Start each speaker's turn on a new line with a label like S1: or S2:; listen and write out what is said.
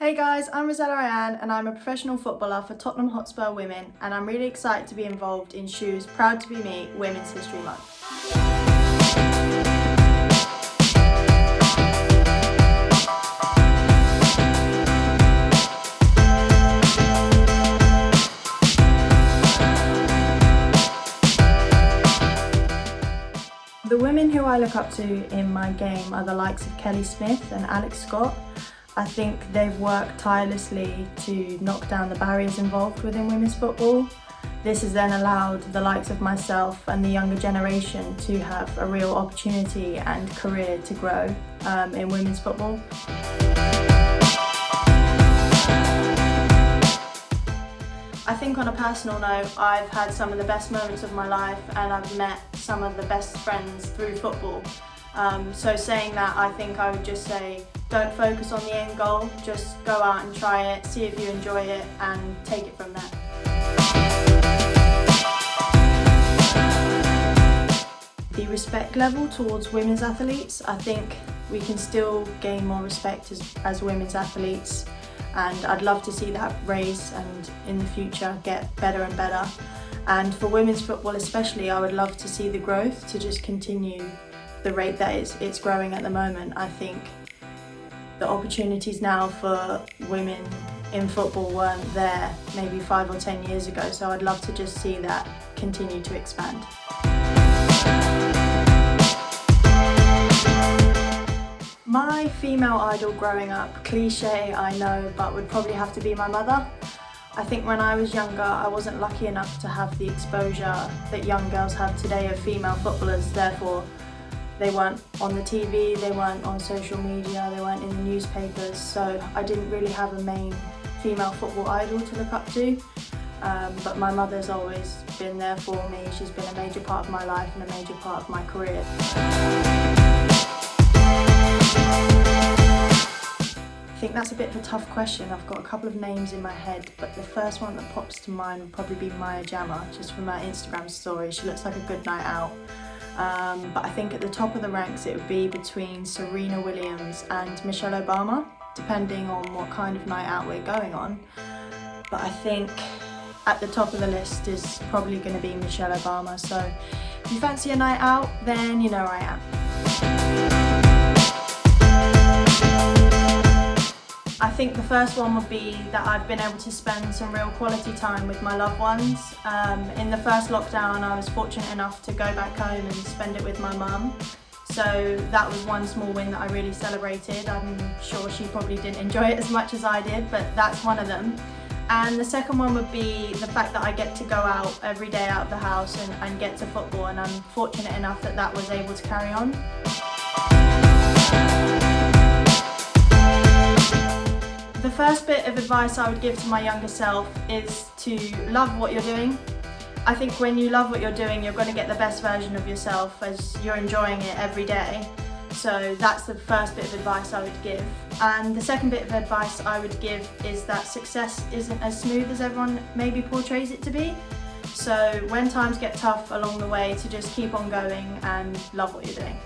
S1: Hey guys, I'm Rosella Ryan and I'm a professional footballer for Tottenham Hotspur Women, and I'm really excited to be involved in schuh's Proud to be Me Women's History Month. The women who I look up to in my game are the likes of Kelly Smith and Alex Scott. I think they've worked tirelessly to knock down the barriers involved within women's football. This has then allowed the likes of myself and the younger generation to have a real opportunity and career to grow in women's football. I think on a personal note, I've had some of the best moments of my life and I've met some of the best friends through football. So saying that, I think I would just say, don't focus on the end goal, just go out and try it, see if you enjoy it and take it from there. The respect level towards women's athletes, I think we can still gain more respect as women's athletes, and I'd love to see that raise and in the future get better and better. And for women's football especially, I would love to see the growth to just continue the rate that it's growing at the moment. I think the opportunities now for women in football weren't there maybe 5 or 10 years ago, so I'd love to just see that continue to expand. My female idol growing up, cliche I know, but would probably have to be my mother. I think when I was younger I wasn't lucky enough to have the exposure that young girls have today of female footballers, therefore they weren't on the TV, they weren't on social media, they weren't in the newspapers, so I didn't really have a main female football idol to look up to. But my mother's always been there for me. She's been a major part of my life and a major part of my career. I think that's a bit of a tough question. I've got a couple of names in my head, but the first one that pops to mind would probably be Maya Jama, just from her Instagram story. She looks like a good night out. But I think at the top of the ranks it would be between Serena Williams and Michelle Obama, depending on what kind of night out we're going on. But I think at the top of the list is probably going to be Michelle Obama, so if you fancy a night out, then you know where I am. I think the first one would be that I've been able to spend some real quality time with my loved ones. In the first lockdown I was fortunate enough to go back home and spend it with my mum. So that was one small win that I really celebrated. I'm sure she probably didn't enjoy it as much as I did, but that's one of them. And the second one would be the fact that I get to go out every day out of the house and get to football, and I'm fortunate enough that that was able to carry on. The first bit of advice I would give to my younger self is to love what you're doing. I think when you love what you're doing, you're going to get the best version of yourself as you're enjoying it every day. So that's the first bit of advice I would give. And the second bit of advice I would give is that success isn't as smooth as everyone maybe portrays it to be. So when times get tough along the way, to just keep on going and love what you're doing.